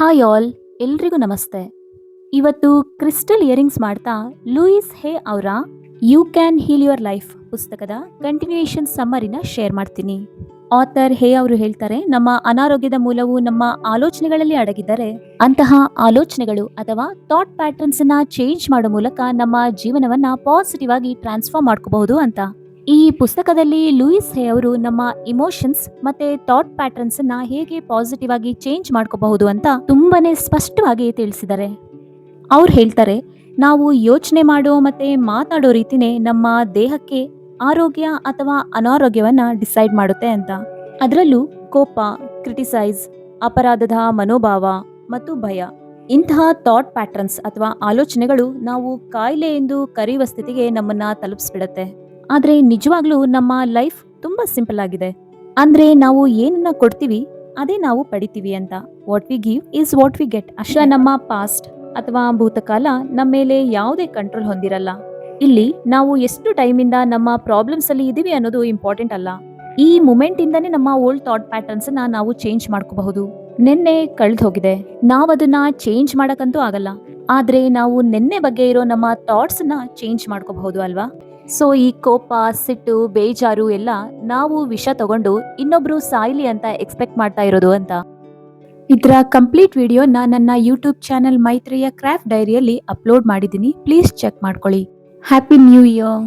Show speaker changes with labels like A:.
A: Hi all, ಎಲ್ರಿಗೂ ನಮಸ್ತೆ. ಇವತ್ತು ಕ್ರಿಸ್ಟಲ್ ಇಯರಿಂಗ್ಸ್ ಮಾಡ್ತಾ ಲೂಯಿಸ್ ಹೇ ಅವರ you can heal your life ಪುಸ್ತಕದ ಕಂಟಿನ್ಯೂಯೇಷನ್ ಸಮ್ಮರಿನ ಶೇರ್ ಮಾಡ್ತೀನಿ. ಆಥರ್ ಹೇ ಅವರು ಹೇಳ್ತಾರೆ, ನಮ್ಮ ಅನಾರೋಗ್ಯದ ಮೂಲವು ನಮ್ಮ ಆಲೋಚನೆಗಳಲ್ಲಿ ಅಡಗಿದ್ದರೆ ಅಂತಹ ಆಲೋಚನೆಗಳು ಅಥವಾ ಥಾಟ್ ಪ್ಯಾಟರ್ನ್ಸ್ ಅನ್ನ ಚೇಂಜ್ ಮಾಡೋ ಮೂಲಕ ನಮ್ಮ ಜೀವನವನ್ನ ಪಾಸಿಟಿವ್ ಆಗಿ ಟ್ರಾನ್ಸ್ಫಾರ್ಮ್ ಮಾಡ್ಕೋಬಹುದು ಅಂತ. ಈ ಪುಸ್ತಕದಲ್ಲಿ ಲೂಯಿಸ್ ಹೇ ಅವರು ನಮ್ಮ ಇಮೋಷನ್ಸ್ ಮತ್ತೆ ಥಾಟ್ ಪ್ಯಾಟರ್ನ್ಸ್ ಅನ್ನ ಹೇಗೆ ಪಾಸಿಟಿವ್ ಆಗಿ ಚೇಂಜ್ ಮಾಡ್ಕೋಬಹುದು ಅಂತ ತುಂಬಾನೇ ಸ್ಪಷ್ಟವಾಗಿ ತಿಳಿಸಿದ್ದಾರೆ. ಅವ್ರು ಹೇಳ್ತಾರೆ, ನಾವು ಯೋಚನೆ ಮಾಡೋ ಮತ್ತೆ ಮಾತಾಡೋ ರೀತಿನೇ ನಮ್ಮ ದೇಹಕ್ಕೆ ಆರೋಗ್ಯ ಅಥವಾ ಅನಾರೋಗ್ಯವನ್ನ ಡಿಸೈಡ್ ಮಾಡುತ್ತೆ ಅಂತ. ಅದರಲ್ಲೂ ಕೋಪ, ಕ್ರಿಟಿಸೈಸ್, ಅಪರಾಧದ ಮನೋಭಾವ ಮತ್ತು ಭಯ, ಇಂತಹ ಥಾಟ್ ಪ್ಯಾಟರ್ನ್ಸ್ ಅಥವಾ ಆಲೋಚನೆಗಳು ನಾವು ಕಾಯಿಲೆ ಎಂದು ಕರೆಯುವ ಸ್ಥಿತಿಗೆ ನಮ್ಮನ್ನ ತಲುಪಿಸ್ಬಿಡತ್ತೆ. ಆದ್ರೆ ನಿಜವಾಗ್ಲೂ ನಮ್ಮ ಲೈಫ್ ತುಂಬಾ ಸಿಂಪಲ್ ಆಗಿದೆ. ಅಂದ್ರೆ ನಾವು ಏನನ್ನ ಕೊಡ್ತೀವಿ ಅದೇ ನಾವು ಪಡಿತೀವಿ ಅಂತ. What we give is what we get ಅಷ್ಟೇ. ನಮ್ಮ ಪಾಸ್ಟ್ ಅಥವಾ ಭೂತಕಾಲ ನಮ್ಮ ಮೇಲೆ ಯಾವುದೇ ಕಂಟ್ರೋಲ್ ಹೊಂದಿರಲ್ಲ. ಇಲ್ಲಿ ನಾವು ಎಷ್ಟು ಟೈಮಿಂದ ನಮ್ಮ ಪ್ರಾಬ್ಲಮ್ಸ್ ಅಲ್ಲಿ ಇದೀವಿ ಅನ್ನೋದು ಇಂಪಾರ್ಟೆಂಟ್ ಅಲ್ಲ. ಈ ಮೂಮೆಂಟ್ ಇಂದಾನೇ ನಮ್ಮ ಓಲ್ಡ್ ಥಾಟ್ ಪ್ಯಾಟರ್ನ್ಸ್ ನ ನಾವು ಚೇಂಜ್ ಮಾಡ್ಕೋಬಹುದು. ನಿನ್ನೆ ಕಳೆದು ಹೋಗಿದೆ, ನಾವು ಅದನ್ನ ಚೇಂಜ್ ಮಾಡಕ್ಕಂತೂ ಆಗಲ್ಲ. ಆದ್ರೆ ನಾವು ನಿನ್ನೆ ಬಗ್ಗೆ ಇರೋ ನಮ್ಮ ಥಾಟ್ಸ್ ನ ಚೇಂಜ್ ಮಾಡ್ಕೋಬಹುದು ಅಲ್ವಾ? ಸೊ ಈ ಕೋಪ, ಸಿಟ್ಟು, ಬೇಜಾರು ಎಲ್ಲ ನಾವು ವಿಷ ತಗೊಂಡು ಇನ್ನೊಬ್ರು ಸಾಯ್ಲಿ ಅಂತ ಎಕ್ಸ್ಪೆಕ್ಟ್ ಮಾಡ್ತಾ ಇರೋದು ಅಂತ. ಇದರ ಕಂಪ್ಲೀಟ್ ವಿಡಿಯೋನ ನನ್ನ ಯೂಟ್ಯೂಬ್ ಚಾನೆಲ್ ಮೈತ್ರಿಯ ಕ್ರಾಫ್ಟ್ ಡೈರಿಯಲ್ಲಿ ಅಪ್ಲೋಡ್ ಮಾಡಿದ್ದೀನಿ. ಪ್ಲೀಸ್ ಚೆಕ್ ಮಾಡ್ಕೊಳ್ಳಿ. Happy new year.